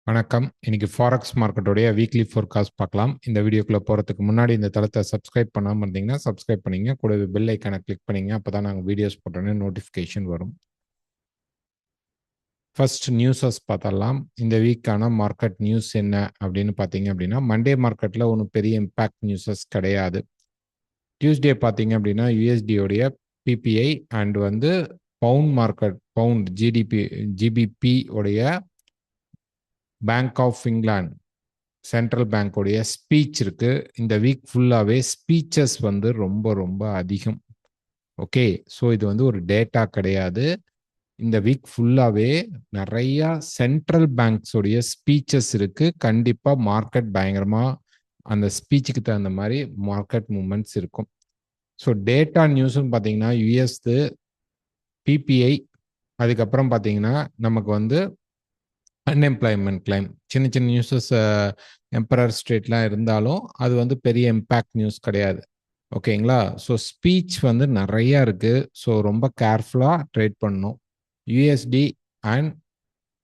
வணக்கம். இன்னைக்கு forex மார்க்கெட்டோடைய weekly forecast பார்க்கலாம். இந்த வீடியோக்குள்ள போறதுக்கு முன்னாடி இந்த தளத்தை சப்ஸ்கிரைப் பண்ணாம இருந்தீங்கன்னா சப்ஸ்கிரைப் பண்ணீங்க. கூடவே பெல் ஐக்கானை கிளிக் பண்ணீங்க. அப்பதான் நாங்கள் வீடியோஸ் போட்டோன்னே நோட்டிஃபிகேஷன் வரும். ஃபர்ஸ்ட் நியூஸஸ் பார்த்தரலாம். இந்த வீக்கான மார்க்கெட் நியூஸ் என்ன அப்படின்னு பார்த்தீங்க அப்படின்னா, மண்டே மார்க்கெட்டில் ஒன்றும் பெரிய இம்பேக்ட் நியூஸஸ் கிடையாது. டியூஸ்டே பார்த்தீங்க அப்படின்னா யூஎஸ்டியோடைய பிபிஐ அண்ட் பவுண்ட் ஜிபிபி உடைய பேங்க் ஆஃப் இங்கிலாந்து சென்ட்ரல் பேங்கோடைய ஸ்பீச் இருக்கு. இந்த வீக் ஃபுல்லாகவே ஸ்பீச்சஸ் ரொம்ப ரொம்ப அதிகம். ஓகே, ஸோ இது ஒரு டேட்டா கிடையாது. இந்த வீக் ஃபுல்லாகவே நிறையா சென்ட்ரல் பேங்க்ஸோடைய ஸ்பீச்சஸ் இருக்கு. கண்டிப்பாக மார்க்கெட் பயங்கரமாக அந்த ஸ்பீச்சுக்கு தகுந்த மாதிரி மார்க்கெட் மூமெண்ட்ஸ் இருக்கும். ஸோ டேட்டா நியூஸ்ன்னு பார்த்தீங்கன்னா யூஎஸ்து பிபிஐ, அதுக்கப்புறம் பார்த்தீங்கன்னா நமக்கு அன்எம்ப்ளாய்மெண்ட் கிளைம், சின்ன சின்ன நியூஸஸ் எம்பரர் ஸ்ட்ரேட்லாம் இருந்தாலும் அது பெரிய இம்பேக்ட் நியூஸ் கிடையாது. ஓகேங்களா? ஸோ ஸ்பீச் நிறையா இருக்குது. ஸோ ரொம்ப கேர்ஃபுல்லாக ட்ரேட் பண்ணணும். யூஎஸ்டி அண்ட்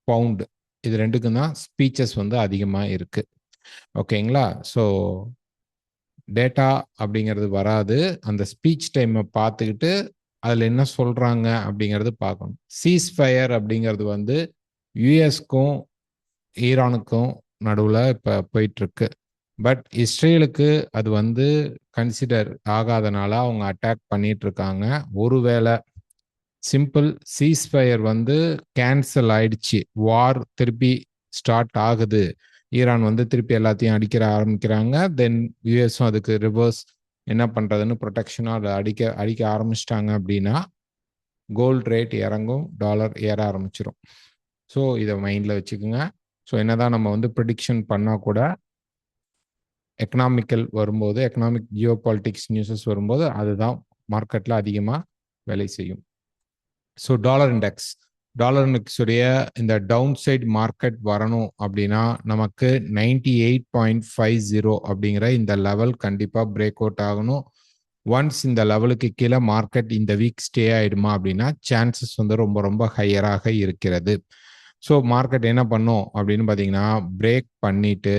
பவுண்டு இது ரெண்டுக்கும் தான் ஸ்பீச்சஸ் அதிகமாக இருக்குது. ஓகேங்களா? ஸோ டேட்டா அப்படிங்கிறது வராது. அந்த ஸ்பீச் டைமை பார்த்துக்கிட்டு அதில் என்ன சொல்கிறாங்க அப்படிங்கிறது பார்க்கணும். சீஸ் ஃபயர் அப்படிங்கிறது யூஎஸ்க்கும் ஈரானுக்கும் நடுவில் இப்போ போயிட்டுருக்கு. பட் இஸ்ரேலுக்கு அது கன்சிடர் ஆகாதனால அவங்க அட்டாக் பண்ணிட்டு இருக்காங்க. ஒருவேளை சிம்பிள் சீஸ்ஃபயர் கேன்சல் ஆயிடுச்சு, வார் திருப்பி ஸ்டார்ட் ஆகுது, ஈரான் திருப்பி எல்லாத்தையும் ஆரம்பிக்கிறாங்க, தென் யூஎஸும் அதுக்கு ரிவர்ஸ் என்ன பண்ணுறதுன்னு ப்ரொடெக்ஷனாக அதை அடிக்க ஆரம்பிச்சிட்டாங்க அப்படின்னா கோல்ட் ரேட் இறங்கும், டாலர் ஏற ஆரம்பிச்சிடும். ஸோ இதை மைண்டில் வச்சுக்கோங்க. ஸோ என்னதான் நம்ம ப்ரிடிக்ஷன் பண்ணால் கூட எக்கனாமிக் ஜியோ பாலிட்டிக்ஸ் நியூஸஸ் வரும்போது அதுதான் மார்க்கெட்டில் அதிகமாக வேலை செய்யும். ஸோ டாலர் இண்டெக்ஸுடைய இந்த டவுன் சைட் மார்க்கெட் வரணும் அப்படின்னா நமக்கு 98.50 அப்படிங்கிற இந்த லெவல் கண்டிப்பாக பிரேக் அவுட் ஆகணும். ஒன்ஸ் இந்த லெவலுக்கு கீழே மார்க்கெட் இந்த வீக் ஸ்டே ஆயிடுமா அப்படின்னா சான்சஸ் ரொம்ப ரொம்ப ஹையராக இருக்கிறது. ஸோ மார்க்கெட் என்ன பண்ணும் அப்படின்னு பார்த்தீங்கன்னா பிரேக் பண்ணிட்டு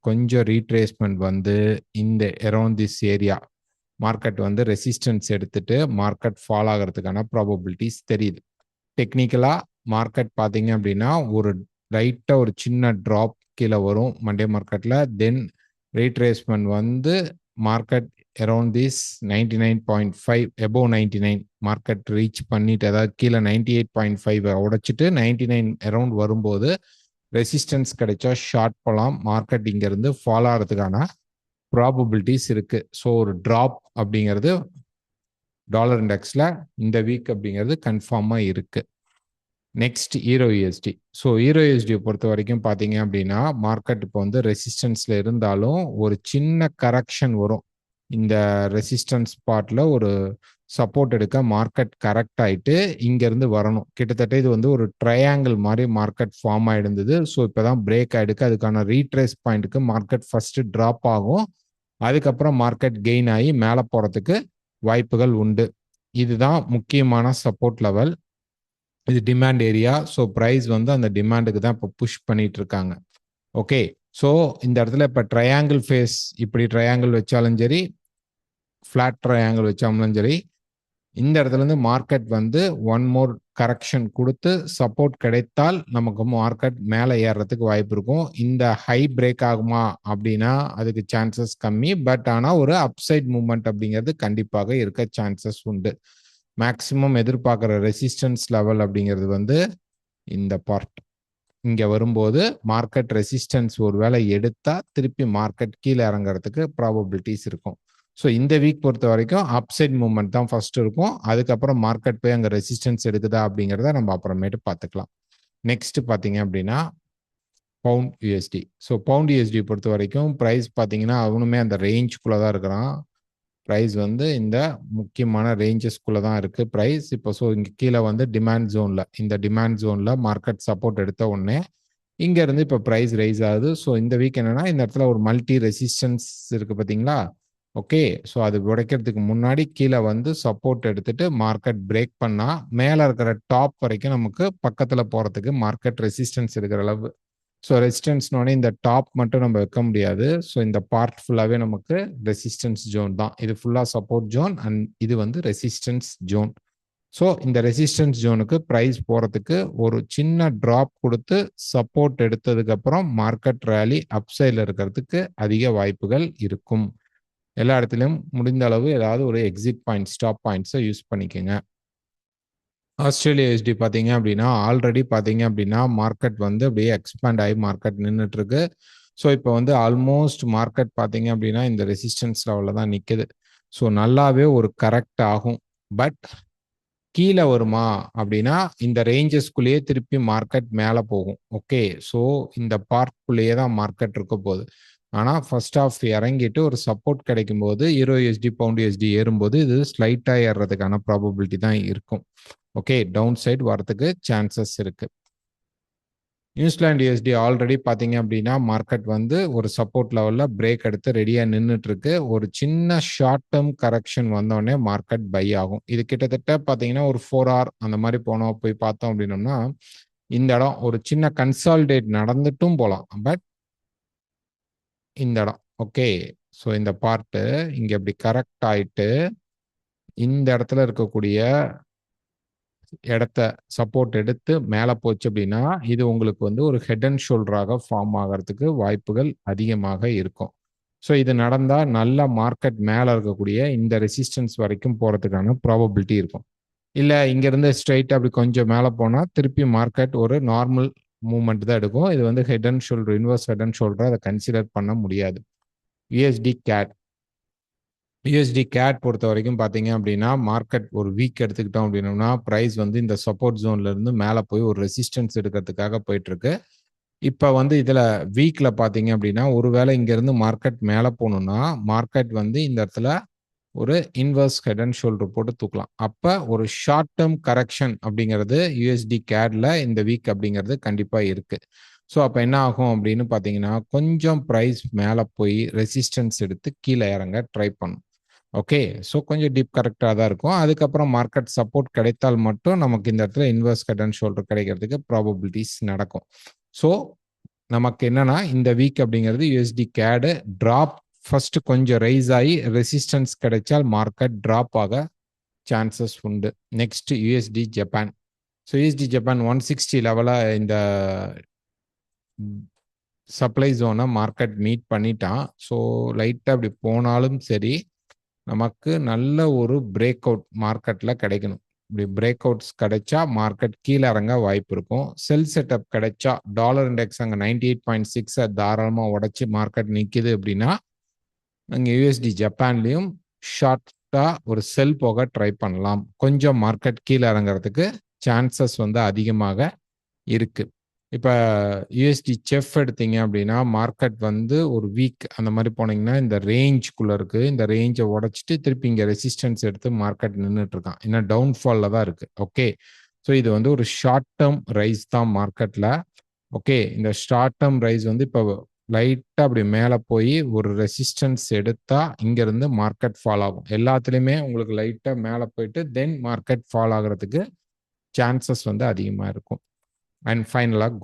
கொஞ்சம் ரீட்ரேஸ்மெண்ட் இந்த around this area market resistance எடுத்துட்டு மார்க்கெட் ஃபால் ஆகிறதுக்கான ப்ராபபிலிட்டிஸ் தெரியுது. டெக்னிக்கலாக மார்க்கெட் பார்த்தீங்க அப்படின்னா லைட்டாக ஒரு சின்ன ட்ராப் கீழே வரும் மண்டே மார்க்கெட்டில். Then retracement market around this 99.5 above 99 market reach பண்ணிட்டு, அதாவது கீழே 98.5 உடைச்சிட்டு 99 அரௌண்ட் வரும்போது ரெசிஸ்டன்ஸ் கிடைச்சா ஷார்ட் போகலாம். மார்க்கெட் இங்கேருந்து ஃபால் ஆகிறதுக்கான ப்ராபபிலிட்டிஸ் இருக்குது. ஸோ ஒரு ட்ராப் அப்படிங்கிறது டாலர் இண்டெக்ஸில் இந்த வீக் அப்படிங்கிறது கன்ஃபார்மாக இருக்குது. நெக்ஸ்ட் ஈரோ யூஎஸ்டி. ஸோ ஈரோ யூஎஸ்டியை பொறுத்த வரைக்கும் பார்த்தீங்க அப்படின்னா மார்க்கெட் இப்போ ரெசிஸ்டன்ஸில் இருந்தாலும் ஒரு சின்ன கரெக்ஷன் வரும். இந்த ரெசிஸ்டன்ஸ் பார்ட்டில் ஒரு சப்போர்ட் எடுக்க மார்க்கெட் கரெக்ட் ஆகிட்டு இங்கேருந்து வரணும். கிட்டத்தட்ட இது ஒரு ட்ரையாங்கிள் மாதிரி மார்க்கெட் ஃபார்ம் ஆகிடுந்தது. ஸோ இப்போ தான் பிரேக் ஆகிடுக்கு. அதுக்கான ரீட்ரேஸ் பாயிண்ட்டுக்கு மார்க்கெட் ஃபஸ்ட்டு ட்ராப் ஆகும், அதுக்கப்புறம் மார்க்கெட் கெயின் ஆகி மேலே போகிறதுக்கு வாய்ப்புகள் உண்டு. இதுதான் முக்கியமான சப்போர்ட் லெவல். இது டிமாண்ட் ஏரியா. ஸோ ப்ரைஸ் அந்த டிமாண்டுக்கு தான் இப்போ புஷ் பண்ணிட்டு இருக்காங்க. ஓகே, ஸோ இந்த இடத்துல இப்போ ட்ரையாங்கிள் ஃபேஸ், இப்படி ட்ரையாங்கிள் வச்சாலும் சரி, ஃப்ளாட் ட்ரையாங்கிள் வச்சாலும் சரி, இந்த இடத்துலேருந்து மார்க்கெட் ஒன் மோர் கரெக்ஷன் கொடுத்து சப்போர்ட் கிடைத்தால் நமக்கு மார்க்கெட் மேலே ஏறுறதுக்கு வாய்ப்பு இருக்கும். இந்த ஹை பிரேக் ஆகுமா அப்படின்னா அதுக்கு சான்சஸ் கம்மி. பட் ஆனால் ஒரு அப்சைட் மூவ்மெண்ட் அப்படிங்கிறது கண்டிப்பாக இருக்க சான்சஸ் உண்டு. மேக்சிமம் எதிர்பார்க்குற ரெசிஸ்டன்ஸ் லெவல் அப்படிங்கிறது இந்த பார்ட் இங்கே வரும்போது மார்க்கெட் ரெசிஸ்டன்ஸ் ஒருவேளை எடுத்தால் திருப்பி மார்க்கெட் கீழே இறங்குறதுக்கு ப்ராபபிலிட்டிஸ் இருக்கும். ஸோ இந்த வீக் பொறுத்த வரைக்கும் அப்சைட் மூவ்மெண்ட் தான் ஃபர்ஸ்ட் இருக்கும். அதுக்கப்புறம் மார்க்கெட் போய் அங்கே ரெசிஸ்டன்ஸ் எடுக்குதா அப்படிங்கிறத நம்ம அப்புறமேட்டு பார்த்துக்கலாம். நெக்ஸ்ட் பார்த்தீங்க அப்படின்னா pound USD. So pound USD பொறுத்த வரைக்கும் ப்ரைஸ் பார்த்தீங்கன்னா அவனுமே அந்த ரேஞ்சுக்குள்ளே தான் இருக்கிறான். ப்ரைஸ் இந்த முக்கியமான ரேஞ்சஸ்குள்ளே தான் இருக்குது ப்ரைஸ் இப்போ. ஸோ இங்கே கீழே டிமாண்ட் ஜோனில், இந்த டிமாண்ட் ஜோனில் மார்க்கெட் சப்போர்ட் எடுத்த உடனே இங்கேருந்து இப்போ ப்ரைஸ் ரைஸ் ஆகுது. ஸோ இந்த வீக் என்னென்னா இந்த இடத்துல ஒரு மல்டி ரெசிஸ்டன்ஸ் இருக்குது பார்த்தீங்களா? ஓகே, ஸோ அது உடைக்கிறதுக்கு முன்னாடி கீழே சப்போர்ட் எடுத்துட்டு மார்க்கெட் பிரேக் பண்ணால் மேலே இருக்கிற டாப் வரைக்கும் நமக்கு பக்கத்தில் போகிறதுக்கு மார்க்கெட் ரெசிஸ்டன்ஸ் இருக்கிற அளவு ஸோ ரெசிஸ்டன்ஸ்னோடனே இந்த டாப் மட்டும் நம்ம வைக்க முடியாது. ஸோ இந்த பார்ட் ஃபுல்லாகவே நமக்கு ரெசிஸ்டன்ஸ் ஜோன் தான். இது ஃபுல்லாக சப்போர்ட் ஜோன் அண்ட் இது வந்து ரெசிஸ்டன்ஸ் ஜோன். ஸோ இந்த ரெசிஸ்டன்ஸ் ஜோனுக்கு ப்ரைஸ் போகிறதுக்கு ஒரு சின்ன ட்ராப் கொடுத்து சப்போர்ட் எடுத்ததுக்கப்புறம் மார்க்கெட் ரேலி அப்சைடில் இருக்கிறதுக்கு அதிக வாய்ப்புகள் இருக்கும். எல்லா இடத்துலையும் முடிந்த அளவு ஏதாவது ஒரு எக்ஸிட் பாயிண்ட், ஸ்டாப் பாயிண்ட்ஸை யூஸ் பண்ணிக்கோங்க. ஆஸ்திரேலியா யூஎஸ்டி பார்த்தீங்க அப்படின்னா ஆல்ரெடி பார்த்தீங்க அப்படின்னா மார்க்கெட் வந்து அப்படியே எக்ஸ்பேண்ட் ஆகி மார்க்கெட் நின்றுட்டு இருக்கு. ஸோ இப்போ வந்து ஆல்மோஸ்ட் மார்க்கெட் பார்த்தீங்க அப்படின்னா இந்த ரெசிஸ்டன்ஸ் லெவலில் தான் நிற்குது. ஸோ நல்லாவே ஒரு கரெக்ட் ஆகும். பட் கீழே வருமா அப்படின்னா இந்த ரேஞ்சஸ்குள்ளேயே திருப்பி மார்க்கெட் மேலே போகும். ஓகே, ஸோ இந்த பார்க்குள்ளேயே தான் மார்க்கெட் இருக்க போகுது. ஆனால் ஃபர்ஸ்ட் ஆஃப் இறங்கிட்டு ஒரு சப்போர்ட் கிடைக்கும் போது யூரோ யூஎஸ்டி பவுண்ட் யூஎஸ்டி ஏறும்போது இது ஸ்லைட்டாக ஏறுறதுக்கான ப்ராபபிலிட்டி தான் இருக்கும். ஓகே, டவுன் சைடு வரதுக்கு சான்சஸ் இருக்கு. நியூசிலாந்து யூஎஸ்டி ஆல்ரெடி பார்த்தீங்க அப்படின்னா மார்க்கெட் வந்து ஒரு சப்போர்ட் லெவலில் பிரேக் எடுத்து ரெடியாக நின்றுட்டு இருக்கு. ஒரு சின்ன ஷார்ட் டேர்ம் கரெக்ஷன் வந்தோடனே மார்க்கெட் பை ஆகும். இது கிட்டத்தட்ட பார்த்தீங்கன்னா ஒரு 4 hour அந்த மாதிரி போய் பார்த்தோம் அப்படின்னோம்னா இந்த இடம் ஒரு சின்ன கன்சால்டேட் நடந்துட்டும் போகலாம். பட் இந்த இடம் ஓகே, ஸோ இந்த பார்ட்டு இங்கே இப்படி கரெக்ட் ஆயிட்டு இந்த இடத்துல இருக்கக்கூடிய இடத்த சப்போர்ட் எடுத்து மேலே போச்சு அப்படின்னா இது உங்களுக்கு வந்து ஒரு ஹெட் அண்ட் ஷோல்டராக ஃபார்ம் ஆகிறதுக்கு வாய்ப்புகள் அதிகமாக இருக்கும். ஸோ இது நடந்தால் நல்ல மார்க்கெட் மேலே இருக்கக்கூடிய இந்த ரெசிஸ்டன்ஸ் வரைக்கும் போகிறதுக்கான ப்ராபபிலிட்டி இருக்கும். இல்லை இங்கேருந்து ஸ்ட்ரைட்டாக அப்படி கொஞ்சம் மேலே போனால் திருப்பி மார்க்கெட் ஒரு நார்மல் மூவ்மெண்ட் தான் எடுக்கும். இது வந்து head and shoulder, inverse head and shoulder அதை கன்சிடர் பண்ண முடியாது. யூஎஸ்டி கேட் பொறுத்த வரைக்கும் பார்த்தீங்க அப்படின்னா மார்க்கெட் ஒரு வீக் எடுத்துக்கிட்டோம் அப்படின்னோம்னா ப்ரைஸ் வந்து இந்த சப்போர்ட் ஜோன்ல இருந்து மேலே போய் ஒரு ரெசிஸ்டன்ஸ் எடுக்கிறதுக்காக போயிட்டு இருக்கு. இப்போ வந்து இதில் வீக்கில் பார்த்தீங்க அப்படின்னா ஒருவேளை இங்கேருந்து மார்க்கெட் மேலே போகணும்னா மார்க்கெட் வந்து இந்த இடத்துல ஒரு இன்வெர்ஸ் ஹெட் அண்ட் ஷோல்டர் போட்டு தூக்கலாம். அப்போ ஒரு ஷார்ட் டேர்ம் கரெக்ஷன் அப்படிங்கிறது யூஎஸ்டி கேட்ல இந்த வீக் அப்படிங்கிறது கண்டிப்பாக இருக்கு. ஸோ அப்போ என்ன ஆகும் அப்படின்னு பார்த்தீங்கன்னா கொஞ்சம் ப்ரைஸ் மேலே போய் ரெசிஸ்டன்ஸ் எடுத்து கீழே இறங்க ட்ரை பண்ணும். ஓகே, ஸோ கொஞ்சம் டீப் கரெக்டாக தான் இருக்கும். அதுக்கப்புறம் மார்க்கெட் சப்போர்ட் கிடைத்தால் மட்டும் நமக்கு இந்த இடத்துல இன்வெர்ஸ் ஹெட் அண்ட் ஷோல்டர் கிடைக்கிறதுக்கு ப்ராபபிலிட்டிஸ் நடக்கும். ஸோ நமக்கு என்னன்னா இந்த வீக் அப்படிங்கிறது யூஎஸ்டி கேடு ட்ராப் ஃபர்ஸ்ட் கொஞ்சம் ரைஸ் ஆகி ரெசிஸ்டன்ஸ் கிடைச்சால் மார்க்கெட் ட்ராப் ஆக சான்சஸ் உண்டு. Next USD Japan. So USD Japan 160 லெவலாக இந்த சப்ளை ஜோனை மார்க்கெட் மீட் பண்ணிட்டான். ஸோ லைட்டாக அப்படி போனாலும் சரி நமக்கு நல்ல ஒரு பிரேக் அவுட் மார்க்கெட்டில் கிடைக்கணும். இப்படி பிரேக் அவுட்ஸ் கிடைச்சா மார்க்கெட் கீழே இறங்க வாய்ப்பு இருக்கும். செல் செட்டப் கிடைச்சா டாலர் இண்டெக்ஸ் அங்கே 98.6 தாராளமாக உடச்சி மார்க்கெட் நிற்கிது அப்படின்னா அங்கே யூஎஸ்டி ஜப்பான்லேயும் ஷார்ட்டாக ஒரு செல் போக ட்ரை பண்ணலாம். கொஞ்சம் மார்க்கெட் கீழே இறங்குறதுக்கு சான்சஸ் வந்து அதிகமாக இருக்கு. இப்போ யூஎஸ்டி செஃப் எடுத்தீங்க அப்படின்னா மார்க்கெட் வந்து ஒரு வீக் அந்த மாதிரி போனீங்கன்னா இந்த ரேஞ்சுக்குள்ளே இருக்குது. இந்த ரேஞ்சை உடச்சிட்டு திருப்பி இங்கே ரெசிஸ்டன்ஸ் எடுத்து மார்க்கெட் நின்றுட்டு இருக்கான். ஏன்னா டவுன்ஃபாலில் தான் இருக்குது. ஓகே, ஸோ இது வந்து ஒரு ஷார்ட் டேர்ம் ரைஸ் தான் மார்க்கெட்டில். ஓகே, இந்த ஷார்ட் டேர்ம் ரைஸ் வந்து இப்போ லைட்டாக அப்படி மேலே போய் ஒரு ரெசிஸ்டன்ஸ் எடுத்தால் இங்கேருந்து மார்க்கெட் ஃபால் ஆகும். எல்லாத்துலேயுமே உங்களுக்கு லைட்டாக மேலே போயிட்டு தென் மார்க்கெட் ஃபால் ஆகிறதுக்கு சான்சஸ் வந்து அதிகமாக இருக்கும். அண்ட் ஃபைனலாக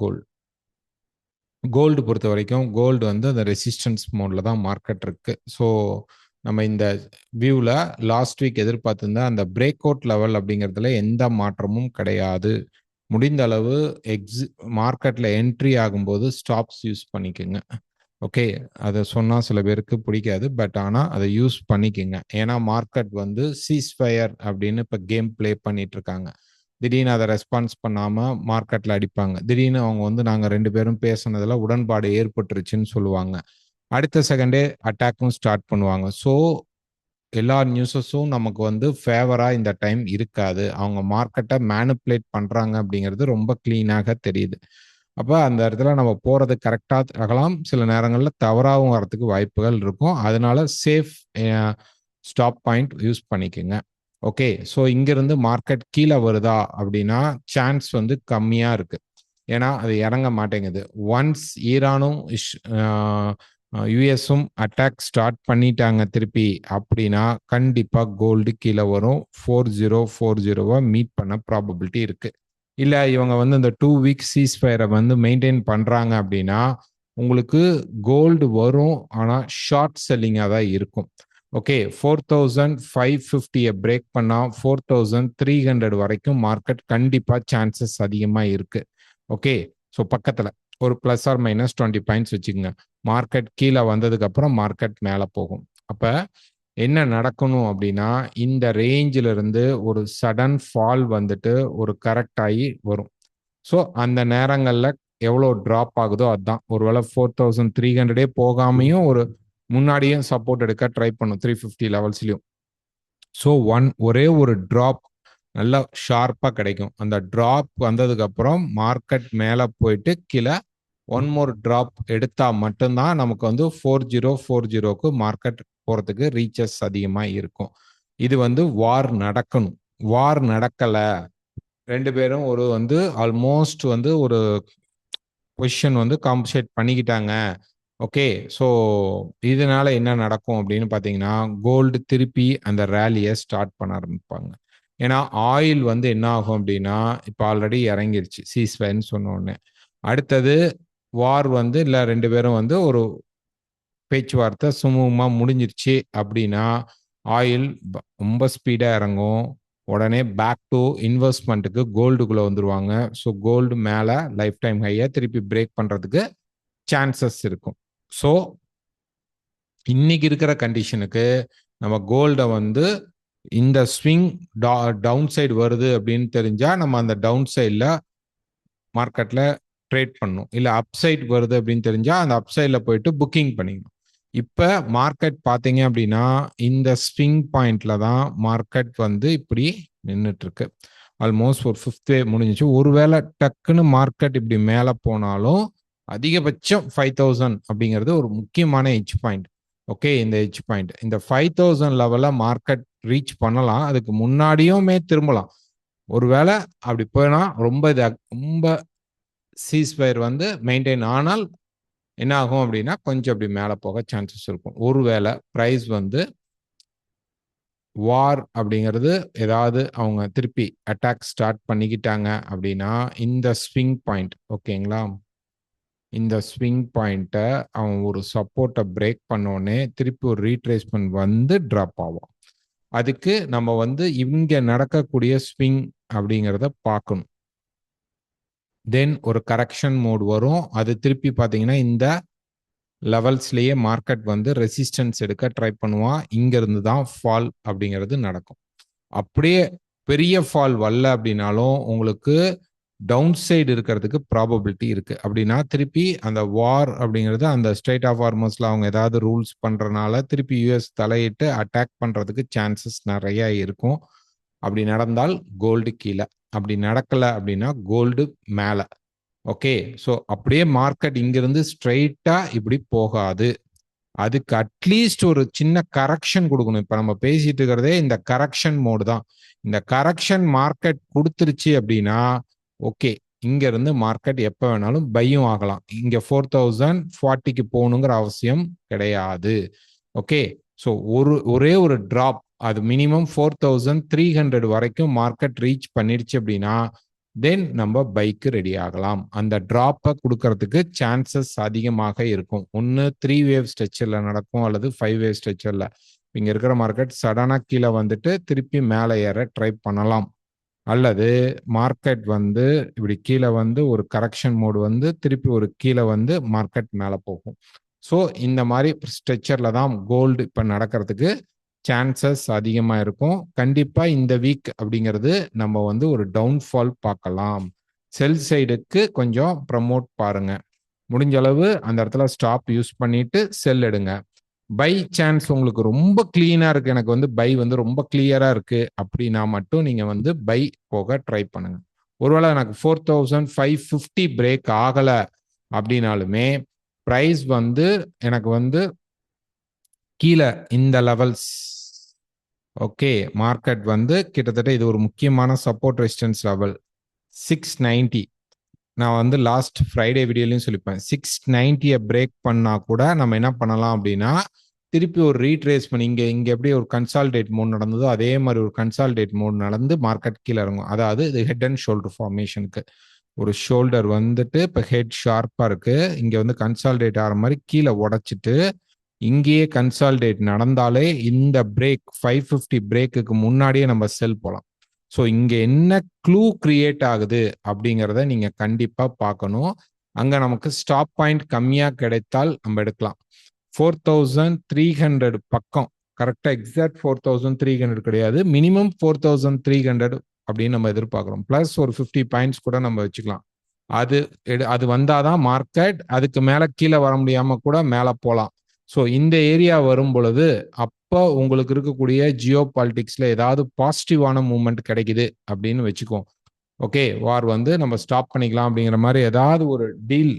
கோல்டு பொறுத்த வரைக்கும் கோல்டு வந்து அந்த ரெசிஸ்டன்ஸ் மோடில் தான் மார்க்கெட் இருக்குது. ஸோ நம்ம இந்த வியூவில் லாஸ்ட் வீக் எதிர்பார்த்துருந்தா அந்த பிரேக் அவுட் லெவல் அப்படிங்கிறதுல எந்த மாற்றமும் கிடையாது. முடிந்த அளவு மார்க்கெட்டில் என்ட்ரி ஆகும்போது ஸ்டாப்ஸ் யூஸ் பண்ணிக்கோங்க. ஓகே, அதை சொன்னால் சில பேருக்கு பிடிக்காது, பட் ஆனால் அதை யூஸ் பண்ணிக்கோங்க. ஏன்னா மார்க்கெட் வந்து சீஸ்ஃபயர் அப்படின்னு இப்போ கேம் ப்ளே பண்ணிட்டு இருக்காங்க. திடீர்னு அதை ரெஸ்பான்ஸ் பண்ணாமல் மார்க்கெட்டில் அடிப்பாங்க. திடீர்னு அவங்க வந்து நாங்கள் 2 பேரும் பேசுனதில் உடன்பாடு ஏற்பட்டுருச்சுன்னு சொல்லுவாங்க. அடுத்த செகண்டே அட்டாக்கும் ஸ்டார்ட் பண்ணுவாங்க. ஸோ எல்லா நியூஸஸும் நமக்கு வந்து ஃபேவராக இந்த டைம் இருக்காது. அவங்க மார்க்கெட்டை மேனிப்புலேட் பண்ணுறாங்க அப்படிங்கிறது ரொம்ப க்ளீனாக தெரியுது. அப்போ அந்த இடத்துல நம்ம போகிறது கரெக்டாக ஆகலாம், சில நேரங்களில் தவறாகவும் வரத்துக்கு வாய்ப்புகள் இருக்கும். அதனால சேஃப் ஸ்டாப் பாயிண்ட் யூஸ் பண்ணிக்கோங்க. ஓகே, ஸோ இங்கிருந்து மார்க்கெட் கீழே வருதா அப்படின்னா சான்ஸ் வந்து கம்மியாக இருக்குது. ஏன்னா அது இறங்க மாட்டேங்குது. ஒன்ஸ் ஈரானும் யூஎஸும் அட்டாக் ஸ்டார்ட் பண்ணிட்டாங்க திருப்பி அப்படின்னா கண்டிப்பாக கோல்டு கீழே வரும். 4040 மீட் பண்ண ப்ராபபிலிட்டி இருக்குது. இல்லை இவங்க வந்து இந்த 2 வீக் சீஸ்ஃபயரை வந்து மெயின்டைன் பண்ணுறாங்க அப்படின்னா உங்களுக்கு கோல்டு வரும், ஆனால் ஷார்ட் செல்லிங்காக தான் இருக்கும். ஓகே, 4550 பிரேக் பண்ணால் 4300 வரைக்கும் மார்க்கெட் கண்டிப்பாக சான்சஸ் அதிகமாக இருக்கு. ஓகே, ஸோ பக்கத்தில் ஒரு ப்ளஸ் ஆர் மைனஸ் 20 பாயிண்ட்ஸ் வச்சுக்கோங்க. மார்க்கெட் கீழே வந்ததுக்கு அப்புறம் மார்க்கெட் மேலே போகும். அப்போ என்ன நடக்கணும் அப்படின்னா இந்த ரேஞ்சில இருந்து ஒரு சடன் ஃபால் வந்துட்டு ஒரு கரெக்ட் ஆகி வரும். ஸோ அந்த நேரங்களில் எவ்வளோ ட்ராப் ஆகுதோ அதுதான். ஒருவேளை 4300 போகாமையும் ஒரு முன்னாடியும் சப்போர்ட் எடுக்க ட்ரை பண்ணும் 350 லெவல்ஸ்லையும். ஸோ ஒரே ஒரு ட்ராப் நல்லா ஷார்ப்பாக கிடைக்கும். அந்த ட்ராப் வந்ததுக்கு அப்புறம் மார்க்கெட் மேலே போயிட்டு கீழே ஒன் மோர் ட்ராப் எடுத்தா மட்டும்தான் நமக்கு வந்து 4040க்கு மார்க்கெட் போறதுக்கு ரீச்சஸ் அதிகமாக இருக்கும். இது வந்து வார் நடக்கணும். வார் நடக்கல, ரெண்டு பேரும் ஒரு வந்து ஆல்மோஸ்ட் வந்து ஒரு பொசிஷன் வந்து காம்பன்சேட் பண்ணிக்கிட்டாங்க. ஓகே, ஸோ இதனால என்ன நடக்கும் அப்படின்னு பார்த்தீங்கன்னா கோல்டு திருப்பி அந்த ரேலியை ஸ்டார்ட் பண்ண ஆரம்பிப்பாங்க. ஏன்னா ஆயில் வந்து என்ன ஆகும் அப்படின்னா இப்போ ஆல்ரெடி இறங்கிருச்சு சீஸ்ஃபயர்னு சொன்ன உடனே. அடுத்தது வார் வந்து இல்லை ரெண்டு பேரும் வந்து ஒரு பேச்சுவார்த்தை சுமூகமாக முடிஞ்சிருச்சு அப்படின்னா ஆயில் ரொம்ப ஸ்பீடாக இறங்கும். உடனே பேக் டு இன்வெஸ்ட்மெண்ட்டுக்கு கோல்டுக்குள்ளே வந்துருவாங்க. ஸோ கோல்டு மேலே லைஃப் டைம் ஹையை திருப்பி பிரேக் பண்ணுறதுக்கு சான்சஸ் இருக்கும். ஸோ இன்னைக்கு இருக்கிற கண்டிஷனுக்கு நம்ம கோல்டை வந்து இந்த ஸ்விங் டவுன் சைடு வருது அப்படின்னு தெரிஞ்சா நம்ம அந்த டவுன் சைடில் மார்க்கெட்டில் ட்ரேட் பண்ணணும். இல்லை அப் சைட் வருது அப்படின்னு தெரிஞ்சா அந்த அப் சைடில் போயிட்டு புக்கிங் பண்ணிக்கணும். இப்போ மார்க்கெட் பார்த்தீங்க அப்படின்னா இந்த ஸ்விங் பாயிண்ட்ல தான் மார்க்கெட் வந்து இப்படி நின்றுட்டு இருக்கு. ஆல்மோஸ்ட் ஒரு 5th வேவ் முடிஞ்சிச்சு. ஒருவேளை டக்குன்னு மார்க்கெட் இப்படி மேலே போனாலும் அதிகபட்சம் 5000 அப்படிங்கிறது ஒரு முக்கியமான எட்ஜ் பாயிண்ட். ஓகே, இந்த எட்ஜ் பாயிண்ட் இந்த 5000 லெவலில் மார்க்கெட் ரீச் பண்ணலாம். அதுக்கு முன்னாடியுமே திரும்பலாம். ஒருவேளை அப்படி போனா ரொம்ப சீஸ்ஃபயர் வந்து மெயின்டைன் ஆனால் என்ன ஆகும் அப்படின்னா கொஞ்சம் அப்படி மேலே போக சான்சஸ் இருக்கும். ஒருவேளை ப்ரைஸ் வந்து வார் அப்படிங்கிறது ஏதாவது அவங்க திருப்பி அட்டாக் ஸ்டார்ட் பண்ணிக்கிட்டாங்க அப்படின்னா இந்த ஸ்விங் பாயிண்ட் ஓகேங்களா, இந்த ஸ்விங் பாயிண்ட்டை அவன் ஒரு சப்போர்ட்டை பிரேக் பண்ணோடனே திருப்பி ஒரு ரீட்ரேஸ்மெண்ட் வந்து ட்ராப் ஆகும். அதுக்கு நம்ம வந்து இங்கே நடக்கக்கூடிய ஸ்விங் அப்படிங்கிறத பார்க்கணும். தென் ஒரு கரெக்ஷன் மோட் வரும். அது திருப்பி பார்த்தீங்கன்னா இந்த லெவல்ஸ்லேயே மார்க்கெட் வந்து ரெசிஸ்டன்ஸ் எடுக்க ட்ரை பண்ணுவான். இங்கிருந்து தான் ஃபால் அப்படிங்கிறது நடக்கும். அப்படியே பெரிய ஃபால் வரல அப்படின்னாலும் உங்களுக்கு டவுன் சைடு இருக்கிறதுக்கு ப்ராபபிலிட்டி இருக்கு. அப்படின்னா திருப்பி அந்த வார் அப்படிங்கிறது அந்த ஸ்ட்ரெயிட் ஆஃப் ஹார்மஸ்ல அவங்க ஏதாவது ரூல்ஸ் பண்றதுனால திருப்பி யூஎஸ் தலையிட்டு அட்டாக் பண்றதுக்கு சான்சஸ் நிறைய இருக்கும். அப்படி நடந்தால் கோல்டு கீழே, அப்படி நடக்கல அப்படின்னா கோல்டு மேலே. ஓகே, ஸோ அப்படியே மார்க்கெட் இங்கிருந்து ஸ்ட்ரெயிட்டா இப்படி போகாது. அதுக்கு அட்லீஸ்ட் ஒரு சின்ன கரெக்ஷன் கொடுக்கணும். இப்போ நம்ம பேசிட்டு இருக்கிறதே இந்த கரெக்ஷன் மோடு தான். இந்த கரெக்ஷன் மார்க்கெட் கொடுத்துருச்சு அப்படின்னா ஓகே, இங்க இருந்து மார்க்கெட் எப்போ வேணாலும் பையும் ஆகலாம். இங்க 4040க்கு போகணுங்கிற அவசியம் கிடையாது. ஓகே, ஸோ ஒரே ஒரு டிராப், அது மினிமம் 4300 வரைக்கும் மார்க்கெட் ரீச் பண்ணிடுச்சு அப்படின்னா தென் நம்ம பைக்கு ரெடி ஆகலாம். அந்த டிராப்பை கொடுக்கறதுக்கு சான்சஸ் அதிகமாக இருக்கும். ஒன்று 3 வேவ் ஸ்ட்ரெச்சரில் நடக்கும் அல்லது 5 வேவ் ஸ்ட்ரெச்சரில். இங்கே இருக்கிற மார்க்கெட் சடனாக கீழே வந்துட்டு திருப்பி மேலே ஏற ட்ரை பண்ணலாம். அல்லது மார்க்கெட் வந்து இப்படி கீழே வந்து ஒரு கரெக்ஷன் மோடு வந்து திருப்பி ஒரு கீழே வந்து மார்க்கெட் மேலே போகும். ஸோ இந்த மாதிரி ஸ்ட்ரெச்சரில் தான் கோல்டு இப்போ நடக்கிறதுக்கு சான்சஸ் அதிகமாக இருக்கும். கண்டிப்பாக இந்த வீக் அப்படிங்கிறது நம்ம வந்து ஒரு டவுன்ஃபால் பார்க்கலாம். செல் சைடுக்கு கொஞ்சம் ப்ரமோட் பாருங்க. முடிஞ்ச அளவு அந்த இடத்துல ஸ்டாப் யூஸ் பண்ணிட்டு செல் எடுங்க. பை சான்ஸ் உங்களுக்கு ரொம்ப கிளீனா இருக்கு, எனக்கு வந்து பை வந்து ரொம்ப கிளியரா இருக்கு அப்படின்னா மட்டும் நீங்க வந்து பை போக ட்ரை பண்ணுங்க. ஒருவேளை எனக்கு 4550 பிரேக் ஆகல அப்படின்னாலுமே பிரைஸ் வந்து எனக்கு வந்து கீழே இந்த லெவல்ஸ் ஓகே, மார்க்கெட் வந்து கிட்டத்தட்ட இது ஒரு முக்கியமான சப்போர்ட் ரெசிஸ்டன்ஸ் லெவல் 690. நான் வந்து லாஸ்ட் ஃப்ரைடே வீடியோலையும் சொல்லிப்பேன் 690 பிரேக் பண்ணா கூட நம்ம என்ன பண்ணலாம் அப்படின்னா திருப்பி ஒரு ரீட்ரேஸ் பண்ணி இங்க எப்படி ஒரு கன்சால்டேட் மோட் நடந்ததோ அதே மாதிரி ஒரு கன்சால்டேட் மோட் நடந்து மார்க்கெட் கீழே இறங்கும். அதாவது இது ஹெட் அண்ட் ஷோல்டர் ஃபார்மேஷனுக்கு ஒரு ஷோல்டர் வந்துட்டு இப்போ ஹெட் ஷார்ப்பா இருக்கு, இங்க வந்து கன்சால்டேட் ஆகிற மாதிரி கீழே உடைச்சிட்டு இங்கேயே கன்சால்டேட் நடந்தாலே இந்த பிரேக் 550 பிரேக்குக்கு முன்னாடியே நம்ம செல் போகலாம். ஸோ இங்க என்ன க்ளூ கிரியேட் ஆகுது அப்படிங்கிறத நீங்க கண்டிப்பா பார்க்கணும். அங்க நமக்கு ஸ்டாப் பாயிண்ட் கம்மியா கிடைத்தால் நம்ம எடுக்கலாம். 4300 பக்கம் கரெக்டா எக்ஸாக்ட் 4300 கிடையாது, மினிமம் 4300 அப்படின்னு நம்ம எதிர்பார்க்கிறோம். பிளஸ் ஒரு 50 பாயிண்ட்ஸ் கூட நம்ம வச்சுக்கலாம். அது வந்தாதான் மார்க்கெட் அதுக்கு மேல கீழே வர முடியாம கூட மேல போகலாம். ஸோ இந்த ஏரியா வரும் பொழுது அப்போ உங்களுக்கு இருக்கக்கூடிய ஜியோ பாலிட்டிக்ஸ்ல ஏதாவது பாசிட்டிவான மூவ்மெண்ட் கிடைக்குது அப்படின்னு வச்சுக்கோ. ஓகே, வார் வந்து நம்ம ஸ்டாப் பண்ணிக்கலாம் அப்படிங்கிற மாதிரி ஏதாவது ஒரு டீல்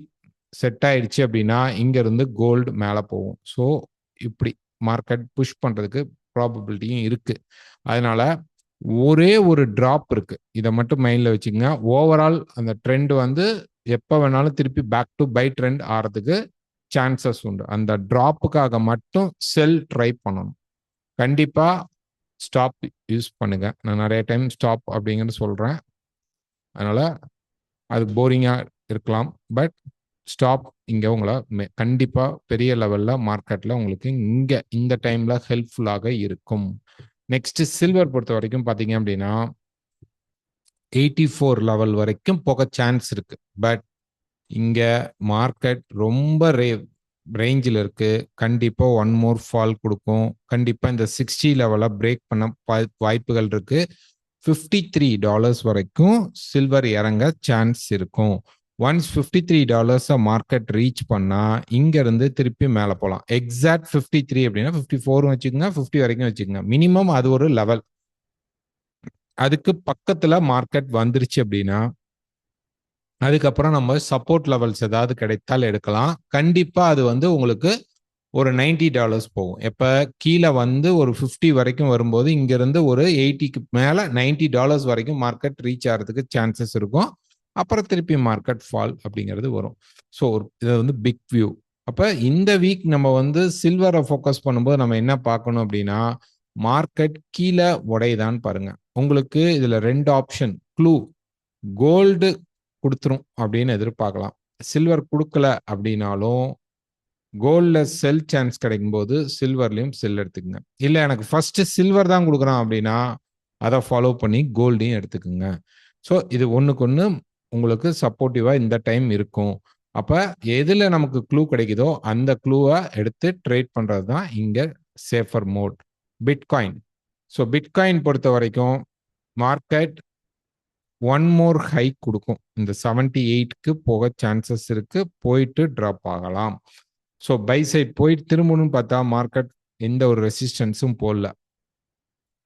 செட் ஆயிடுச்சு அப்படின்னா இங்க இருந்து கோல்டு மேல போகும். ஸோ இப்படி மார்க்கெட் புஷ் பண்றதுக்கு ப்ராபபிலிட்டியும் இருக்கு. அதனால ஒரே ஒரு டிராப் இருக்கு, இதை மட்டும் மைண்ட்ல வச்சுக்கோங்க. ஓவரால் அந்த ட்ரெண்ட் வந்து எப்போ வேணாலும் திருப்பி பேக் டு பை ட்ரெண்ட் ஆறதுக்கு சான்சஸ் உண்டு. அந்த டிராப்புக்காக மட்டும் செல் ட்ரை பண்ணணும். கண்டிப்பா ஸ்டாப் யூஸ் பண்ணுங்க. நான் நிறைய டைம் ஸ்டாப் அப்படிங்கிறது சொல்றேன், அதனால அது போரிங்கா இருக்கலாம். பட் ஸ்டாப் இங்க உங்களை கண்டிப்பா பெரிய லெவல்ல மார்க்கெட்ல உங்களுக்கு இங்க இந்த டைம்ல ஹெல்ப்ஃபுல்லாக இருக்கும். நெக்ஸ்ட் சில்வர் பொறுத்த வரைக்கும் பாத்தீங்க அப்படின்னா 84 லெவல் வரைக்கும் போக சான்ஸ் இருக்கு. பட் இங்க மார்க்கெட் ரொம்ப ரேஞ்சில் இருக்கு. கண்டிப்பா ஒன் மோர் ஃபால் கொடுக்கும். கண்டிப்பா இந்த 60 லெவலை பிரேக் பண்ண வாய்ப்புகள் இருக்கு. $53 வரைக்கும் சில்வர் இறங்க சான்ஸ் இருக்கும். ஒன்ஸ் $53 மார்க்கெட் ரீச் பண்ணா இங்க இருந்து திருப்பி மேல போலாம். எக்ஸாக்ட் 53 அப்படின்னா 54 வச்சுக்கோங்க, 50 வரைக்கும் வச்சுக்கோங்க. மினிமம் அது ஒரு லெவல். அதுக்கு பக்கத்துல மார்க்கெட் வந்துருச்சு அப்படின்னா அதுக்கப்புறம் நம்ம சப்போர்ட் லெவல்ஸ் ஏதாவது கிடைத்தால் எடுக்கலாம். கண்டிப்பா அது வந்து உங்களுக்கு ஒரு $90 போகும். எப்ப கீழே வந்து ஒரு 50 வரைக்கும் வரும்போது இங்க இருந்து ஒரு 80க்கு மேல $90 வரைக்கும் மார்க்கெட் ரீச் ஆகிறதுக்கு சான்சஸ் இருக்கும். அப்புறம் திருப்பி மார்க்கெட் ஃபால் அப்படிங்கிறது வரும். ஸோ இது வந்து பிக் வியூ. அப்ப இந்த வீக் நம்ம வந்து சில்வரை ஃபோக்கஸ் பண்ணும்போது நம்ம என்ன பார்க்கணும் அப்படின்னா மார்க்கெட் கீழே உடையதான்னு பாருங்க. உங்களுக்கு இதுல 2 ஆப்ஷன். க்ளூ கோல்டு கொடுத்துரும் அப்படின்னு எதிர்பார்க்கலாம். சில்வர் கொடுக்கல அப்படின்னாலும் கோல்ட்ல செல் சான்ஸ் கிடைக்கும் போது சில்வர்லயும் செல் எடுத்துக்கங்க. இல்ல எனக்கு ஃபர்ஸ்ட் சில்வர் தான் கொடுக்குறான் அப்படின்னா அதை ஃபாலோ பண்ணி கோல்டையும் எடுத்துக்கோங்க. ஸோ இது ஒண்ணுக்கு ஒன்று உங்களுக்கு சப்போர்ட்டிவா இந்த டைம் இருக்கும். அப்ப எதுல நமக்கு க்ளூ கிடைக்குதோ அந்த க்ளூவை எடுத்து ட்ரேட் பண்றது தான் இங்க safer mode. Bitcoin. So bitcoin பொறுத்த வரைக்கும் மார்க்கெட் ஒன் மோர் ஹைக் கொடுக்கும். இந்த 78க்கு போக சான்சஸ் இருக்கு, போயிட்டு ட்ராப் ஆகலாம். ஸோ பை சைட் போயிட்டு திரும்பணும்னு பார்த்தா மார்க்கெட் எந்த ஒரு ரெசிஸ்டன்ஸும் போடல.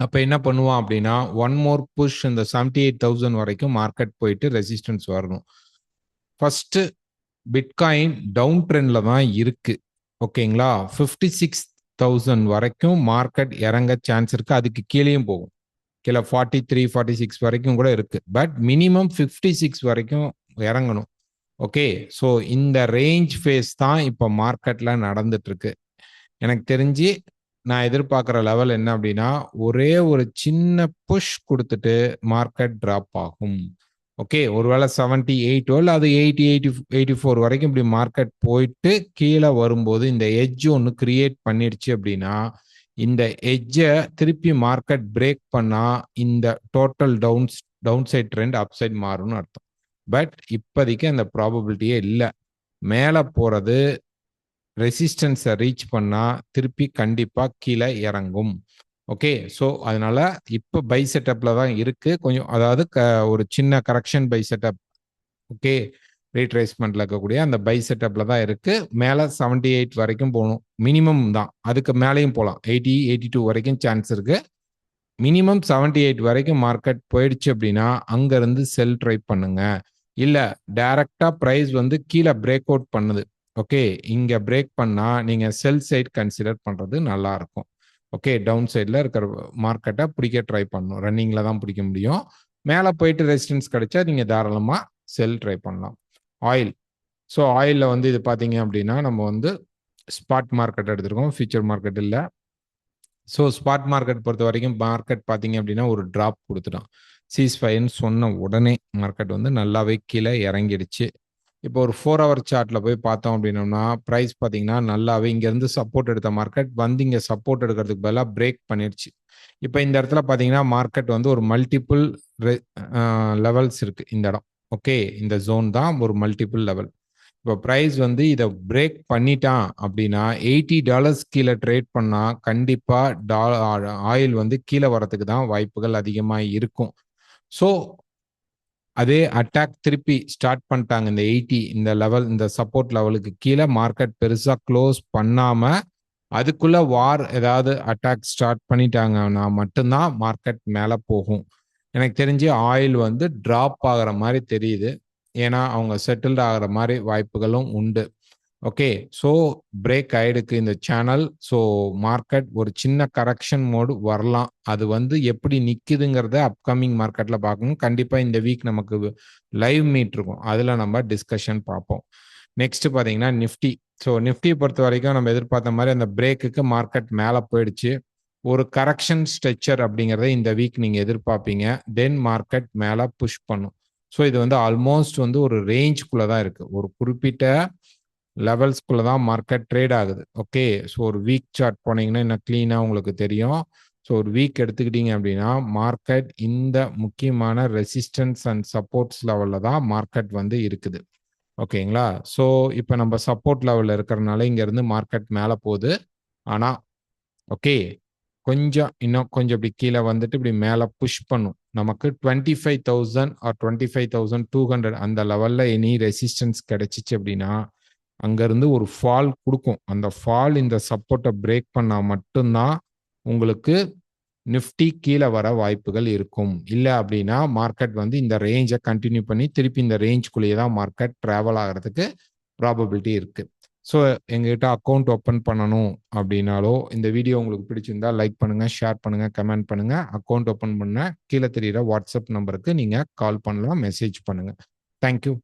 அப்ப என்ன பண்ணுவான் அப்படின்னா ஒன் மோர் புஷ் இந்த 78,000 வரைக்கும் மார்க்கெட் போயிட்டு ரெசிஸ்டன்ஸ் வரணும். ஃபர்ஸ்ட் பிட்காயின் டவுன் ட்ரெண்ட்ல தான் இருக்கு. ஓகேங்களா, 56,000 வரைக்கும் மார்க்கெட் இறங்க சான்ஸ் இருக்கு. அதுக்கு கீழேயும் போகும். கீழே 43, 46 வரைக்கும் கூட இருக்கு. பட் மினிமம் 56 வரைக்கும் இறங்கணும். ஓகே, ஸோ இந்த ரேஞ்ச் ஃபேஸ் தான் இப்போ மார்க்கெட்ல நடந்துட்டு இருக்கு. எனக்கு தெரிஞ்சு நான் எதிர்பார்க்குற லெவல் என்ன அப்படின்னா ஒரே ஒரு சின்ன புஷ் கொடுத்துட்டு மார்க்கெட் டிராப் ஆகும். ஓகே, ஒருவேளை 78 இல்லை அது 80, 84 வரைக்கும் இப்படி மார்க்கெட் போயிட்டு கீழே வரும்போது இந்த எட்ஜ் ஒன்று கிரியேட் பண்ணிடுச்சு அப்படின்னா இந்த எட்ஜை திருப்பி மார்க்கெட் பிரேக் பண்ணா இந்த total down side trend up side மாறும்னு அர்த்தம். பட் இப்போதைக்கு அந்த ப்ராபபிலிட்டியே இல்லை. மேலே போறது ரெசிஸ்டன்ஸை ரீச் பண்ணா திருப்பி கண்டிப்பா கீழே இறங்கும். ஓகே, ஸோ அதனால இப்போ பை செட்டப்ல தான் இருக்கு. கொஞ்சம் அதாவது ஒரு சின்ன கரெக்ஷன் பை செட்டப். ஓகே, ரீட்ரேஸ்மெண்ட்ல இருக்கக்கூடிய அந்த பை செட்டப்ல தான் இருக்கு. மேலே 78 வரைக்கும் போகணும் மினிமம் தான். அதுக்கு மேலேயும் போகலாம், 80, 82 வரைக்கும் சான்ஸ் இருக்கு. மினிமம் 78 வரைக்கும் மார்க்கெட் போயிடுச்சு அப்படின்னா அங்க இருந்து செல் ட்ரை பண்ணுங்க. இல்ல டைரக்டா பிரைஸ் வந்து கீழே பிரேக் அவுட் பண்ணுது, ஓகே, இங்க பிரேக் பண்ணா நீங்க செல் சைட் கன்சிடர் பண்றது நல்லா இருக்கும். ஓகே, டவுன் சைட்ல இருக்கிற மார்க்கெட்டை பிடிக்க ட்ரை பண்ணணும். ரன்னிங்ல தான் பிடிக்க முடியும். மேலே போயிட்டு ரெசிஸ்டன்ஸ் கிடைச்சா நீங்க தாராளமா செல் ட்ரை பண்ணலாம். ஆயில். ஸோ ஆயிலில் வந்து இது பார்த்தீங்க அப்படின்னா நம்ம வந்து ஸ்பாட் மார்க்கெட் எடுத்திருக்கோம், ஃபியூச்சர் மார்க்கெட் இல்லை. ஸோ ஸ்பாட் மார்க்கெட் பொறுத்த வரைக்கும் மார்க்கெட் பார்த்தீங்க அப்படின்னா ஒரு ட்ராப் கொடுத்துட்டான். சீஸ்ஃபயர்னு சொன்ன உடனே மார்க்கெட் வந்து நல்லாவே கீழே இறங்கிடுச்சு. இப்போ ஒரு 4 ஹவர் சார்ட்டில் போய் பார்த்தோம் அப்படின்னோம்னா ப்ரைஸ் பார்த்தீங்கன்னா நல்லாவே இங்கேருந்து சப்போர்ட் எடுத்த மார்க்கெட் வந்து இங்கே சப்போர்ட் எடுக்கிறதுக்கு பதிலாக பிரேக் பண்ணிடுச்சு. இப்போ இந்த இடத்துல பார்த்தீங்கன்னா மார்க்கெட் வந்து ஒரு மல்டிபிள் லெவல்ஸ் இருக்கு இந்த இடம். ஓகே, இந்த ஜோன் தான் ஒரு மல்டிபிள் லெவல். இப்போ ப்ரைஸ் வந்து இதை பிரேக் பண்ணிட்டான் அப்படின்னா $80 கீழே ட்ரேட் பண்ணா கண்டிப்பா ஆயில் வந்து கீழே வரதுக்கு தான் வாய்ப்புகள் அதிகமாக இருக்கும். ஸோ அதே அட்டாக் திருப்பி ஸ்டார்ட் பண்ணிட்டாங்க இந்த 80 இந்த லெவல், இந்த சப்போர்ட் லெவலுக்கு கீழே மார்க்கெட் பெருசா க்ளோஸ் பண்ணாம அதுக்குள்ள வார் ஏதாவது அட்டாக் ஸ்டார்ட் பண்ணிட்டாங்கன்னா மட்டும்தான் மார்க்கெட் மேலே போகும். எனக்கு தெரிஞ்சு ஆயில் வந்து டிராப் ஆகிற மாதிரி தெரியுது. ஏன்னா அவங்க செட்டில்ட் ஆகிற மாதிரி வாய்ப்புகளும் உண்டு. ஓகே, ஸோ பிரேக் ஆயிடுக்கு இந்த சேனல். ஸோ மார்க்கெட் ஒரு சின்ன கரெக்ஷன் மோடு வரலாம். அது வந்து எப்படி நிற்குதுங்கிறத அப்கமிங் மார்க்கெட்டில் பார்க்கணும். கண்டிப்பாக இந்த வீக் நமக்கு லைவ் மீட் இருக்கும், அதில் நம்ம டிஸ்கஷன் பார்ப்போம். நெக்ஸ்ட் பார்த்தீங்கன்னா நிஃப்டி. ஸோ நிஃப்டி பொறுத்த வரைக்கும் நம்ம எதிர்பார்த்த மாதிரி அந்த பிரேக்குக்கு மார்க்கெட் மேலே போயிடுச்சு. ஒரு கரெக்ஷன் ஸ்ட்ரெச்சர் அப்படிங்கிறத இந்த வீக் நீங்கள் எதிர்பார்ப்பீங்க. தென் மார்க்கெட் மேலே புஷ் பண்ணும். ஸோ இது வந்து ஆல்மோஸ்ட் வந்து ஒரு ரேஞ்சுக்குள்ளே தான் இருக்குது, ஒரு குறிப்பிட்ட லெவல்ஸ்குள்ளே தான் மார்க்கெட் ட்ரேட் ஆகுது. ஓகே, ஸோ ஒரு வீக் சார்ட் போனீங்கன்னா இன்னும் க்ளீனாக உங்களுக்கு தெரியும். ஸோ ஒரு வீக் எடுத்துக்கிட்டீங்க அப்படின்னா மார்க்கெட் இந்த முக்கியமான ரெசிஸ்டன்ஸ் அண்ட் சப்போர்ட்ஸ் லெவலில் தான் மார்க்கெட் வந்து இருக்குது. ஓகேங்களா? ஸோ இப்போ நம்ம சப்போர்ட் லெவலில் இருக்கிறனால இங்கேருந்து மார்க்கெட் மேலே போகுது. ஆனால் ஓகே, இன்னும் கொஞ்சம் இப்படி கீழே வந்துட்டு இப்படி மேலே புஷ் பண்ணும். நமக்கு 25,000 ஆர் 25,200 அந்த லெவலில் எனி ரெசிஸ்டன்ஸ் கிடைச்சிச்சு அப்படின்னா அங்கேருந்து ஒரு ஃபால் கொடுக்கும். அந்த ஃபால் இந்த சப்போர்ட்டை பிரேக் பண்ணால் மட்டும்தான் உங்களுக்கு நிஃப்டி கீழே வர வாய்ப்புகள் இருக்கும். இல்லை அப்படின்னா மார்க்கெட் வந்து இந்த ரேஞ்சை கண்டினியூ பண்ணி திருப்பி இந்த ரேஞ்சுக்குள்ளேயே தான் மார்க்கெட் ட்ராவல் ஆகிறதுக்கு ப்ராபபிலிட்டி இருக்கு. ஸோ எங்ககிட்ட அக்கௌண்ட் ஓப்பன் பண்ணணும் அப்படின்னாலோ இந்த வீடியோ உங்களுக்கு பிடிச்சிருந்தா லைக் பண்ணுங்க, ஷேர் பண்ணுங்க, கமெண்ட் பண்ணுங்க. அக்கௌண்ட் ஓப்பன் பண்ண கீழே தெரியுற வாட்ஸ்அப் நம்பருக்கு நீங்க கால் பண்ணலாம், மெசேஜ் பண்ணுங்க. தேங்க்யூ.